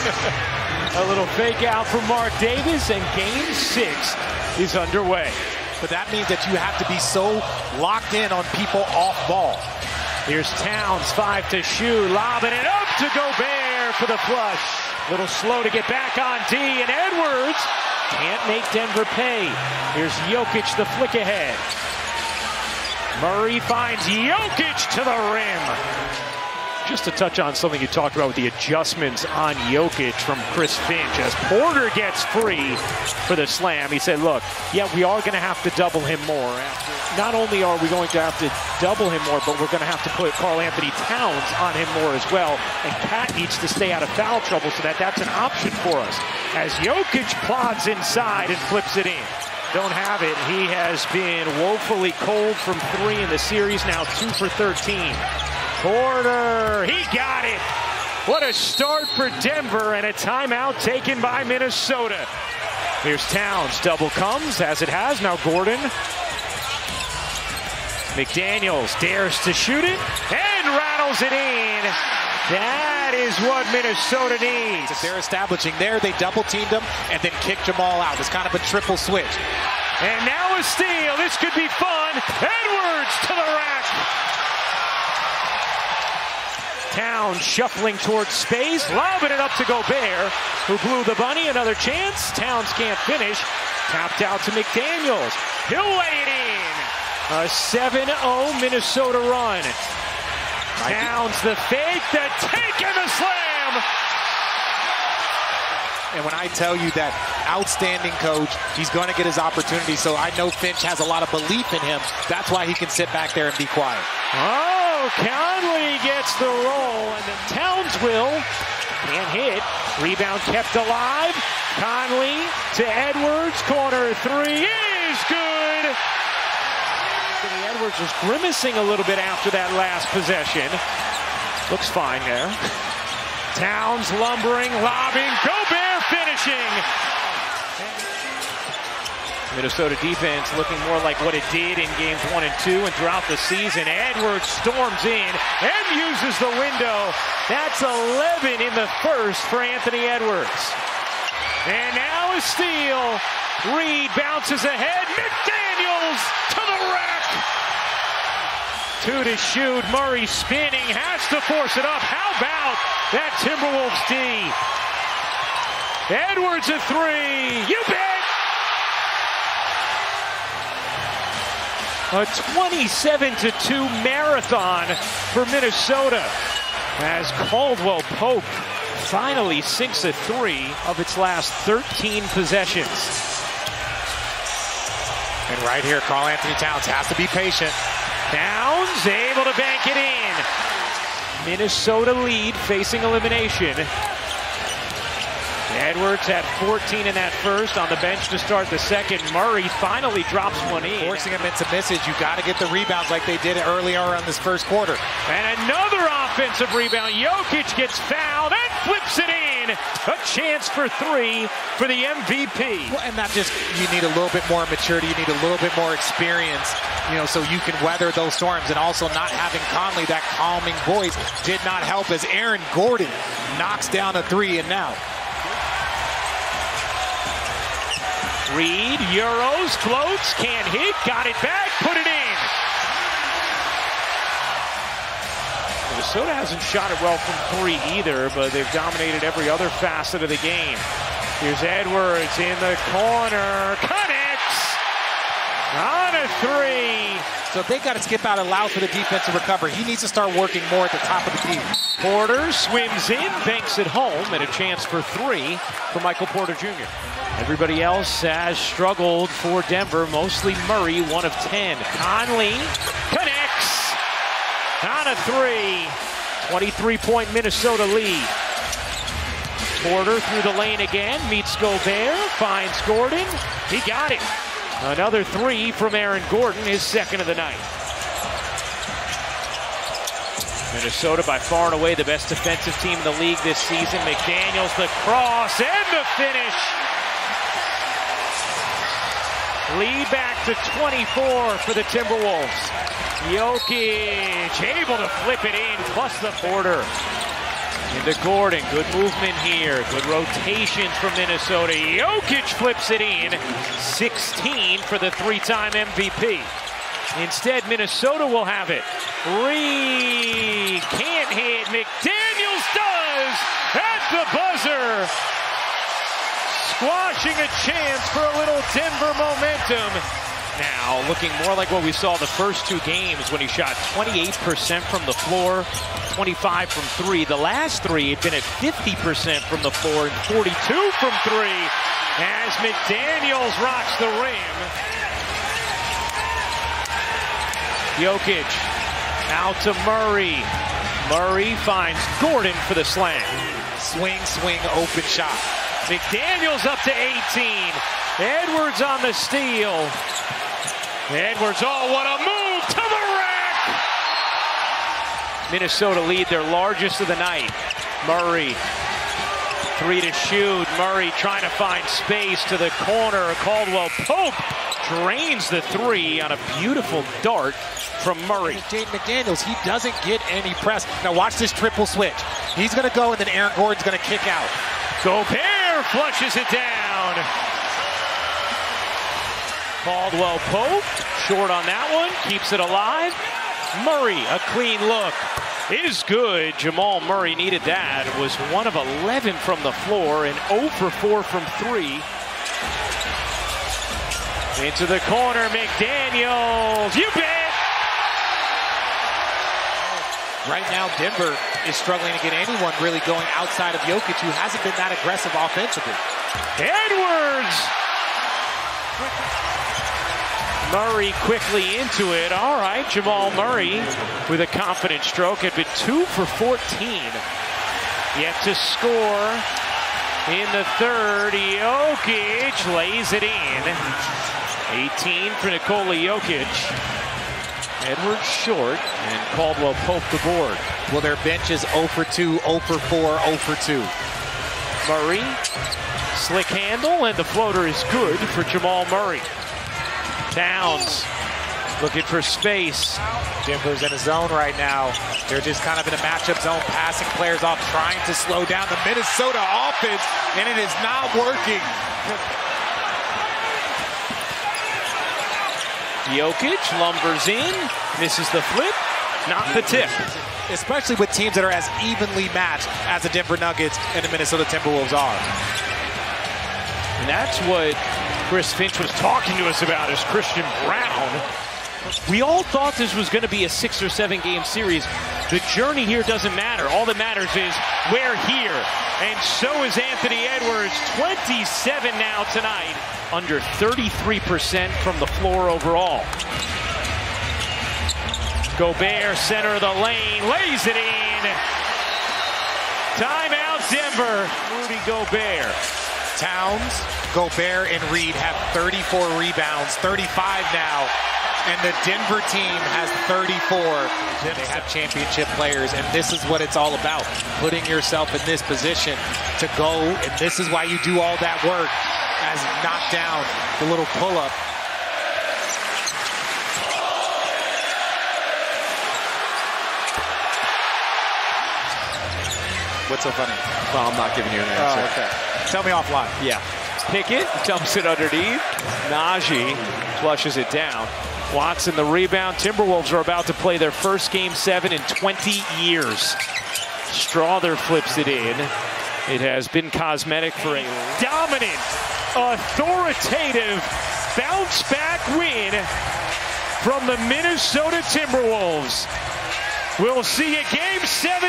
A little fake out from Mark Davis, and Game 6 is underway. But that means that you have to be so locked in on people off ball. Here's Towns, 5 to shoot, lobbing it up to Gobert for the flush. A little slow to get back on D, and Edwards can't make Denver pay. Here's Jokic, the flick ahead. Murray finds Jokic to the rim. Just to touch on something you talked about with the adjustments on Jokic from Chris Finch. As Porter gets free for the slam, he said, look, yeah, we are going to have to double him more. Not only are we going to have to double him more, but we're going to have to put Karl Anthony Towns on him more as well. And Cat needs to stay out of foul trouble, so that's an option for us. As Jokic plods inside and flips it in. Don't have it. He has been woefully cold from 3 in the series, now 2 for 13. Porter, he got it. What a start for Denver, and a timeout taken by Minnesota. Here's Towns, double comes, as it has, now Gordon. McDaniels dares to shoot it, and rattles it in. That is what Minnesota needs. If they're establishing there, they double-teamed him and then kicked Jamal out. It's kind of a triple switch. And now a steal. This could be fun. Edwards to the rack. Towns shuffling towards space, lobbing it up to Gobert, who blew the bunny. Another chance. Towns can't finish. Tapped out to McDaniels. He'll lay it in. A 7-0 Minnesota run. Towns the fake, the take, and the slam. And when I tell you that outstanding coach, he's going to get his opportunity. So I know Finch has a lot of belief in him. That's why he can sit back there and be quiet. Oh, Conley gets the roll, and then Towns will. Can't hit. Rebound kept alive. Conley to Edwards. Corner 3 is good. Edwards was grimacing a little bit after that last possession. Looks fine there. Towns lumbering, lobbing, Gobert finishing. Minnesota defense looking more like what it did in games 1 and 2 and throughout the season. Edwards storms in and uses the window. That's 11 in the first for Anthony Edwards. And now a steal. Reed bounces ahead. McDaniels to the rack. 2 to shoot. Murray spinning, has to force it up. How about that Timberwolves D? Edwards a 3. You bet. A 27-2 marathon for Minnesota as Caldwell Pope finally sinks a 3 of its last 13 possessions. And right here, Karl Anthony Towns has to be patient. Towns able to bank it in. Minnesota lead facing elimination. Edwards had 14 in that first, on the bench to start the second. Murray finally drops one in. Forcing him into misses. You got to get the rebounds like they did earlier on this first quarter. And another offensive rebound. Jokic gets fouled and flips it in. A chance for 3 for the MVP. Well, and not just, you need a little bit more maturity. You need a little bit more experience, so you can weather those storms. And also not having Conley, that calming voice, did not help as Aaron Gordon knocks down a 3, and now Reed, Euros, floats, can't hit, got it back, put it in. Minnesota hasn't shot it well from 3 either, but they've dominated every other facet of the game. Here's Edwards in the corner, connects on a 3. So they got to skip out and allow for the defense to recover. He needs to start working more at the top of the key. Porter swims in, banks it home, and a chance for 3 for Michael Porter Jr. Everybody else has struggled for Denver, mostly Murray, 1 of 10. Conley connects on a 3. 23-point Minnesota lead. Porter through the lane again, meets Gobert, finds Gordon. He got it. Another 3 from Aaron Gordon, his second of the night. Minnesota by far and away the best defensive team in the league this season. McDaniels, the cross, and the finish. Lead back to 24 for the Timberwolves. Jokic able to flip it in, plus the Porter. Into Gordon, good movement here. Good rotations from Minnesota. Jokic flips it in. 16 for the three-time MVP. Instead, Minnesota will have it. Can't hit. McDaniels does at the buzzer. Squashing a chance for a little Denver momentum. Now, looking more like what we saw the first two games when he shot 28% from the floor, 25 from three. The last three had been at 50% from the floor and 42 from three as McDaniels rocks the rim. Jokic out to Murray. Murray finds Gordon for the slam. Swing, open shot. McDaniels up to 18. Edwards on the steal. Edwards, oh, what a move to the rack! Minnesota lead their largest of the night. Murray, three to shoot. Murray trying to find space to the corner. Caldwell Pope drains the three on a beautiful dart from Murray. Jaden McDaniels, he doesn't get any press. Now watch this triple switch. He's going to go, and then Aaron Gordon's going to kick out. Gobert flushes it down. Caldwell Pope, short on that one, keeps it alive. Murray, a clean look, is good. Jamal Murray needed that. It was 1 of 11 from the floor and 0 for 4 from three. Into the corner, McDaniels, you bet! Right now, Denver is struggling to get anyone really going outside of Jokic, who hasn't been that aggressive offensively. Edwards! Murray quickly into it. All right, Jamal Murray with a confident stroke had been 2 for 14. Yet to score in the third. Jokic lays it in. 18 for Nikola Jokic. Edwards short, and Caldwell Pope the board. Well, their bench is 0 for 2, 0 for 4, 0 for 2. Murray, slick handle, and the floater is good for Jamal Murray. Towns looking for space. Denver's in a zone right now. They're just kind of in a matchup zone, passing players off, trying to slow down the Minnesota offense, and it is not working. Jokic lumbers in, misses the flip, not the tip. Especially with teams that are as evenly matched as the Denver Nuggets and the Minnesota Timberwolves are. And that's what Chris Finch was talking to us about, is Christian Brown. We all thought this was going to be a 6 or 7 game series. The journey here doesn't matter. All that matters is we're here. And so is Anthony Edwards, 27 now tonight, under 33% from the floor overall. Gobert, center of the lane, lays it in. Timeout, Denver. Rudy Gobert. Towns, Gobert, and Reed have 34 rebounds, 35 now. And the Denver team has 34. They have championship players, and this is what it's all about. Putting yourself in this position to go, and this is why you do all that work, as knock down the little pull-up. What's so funny? Well, I'm not giving you an answer. Oh, okay. Tell me offline. Yeah. Pickett dumps it underneath. Najee flushes it down. Watson the rebound. Timberwolves are about to play their first Game 7 in 20 years. Strawther flips it in. It has been cosmetic for a dominant, authoritative bounce-back win from the Minnesota Timberwolves. We'll see you Game 7.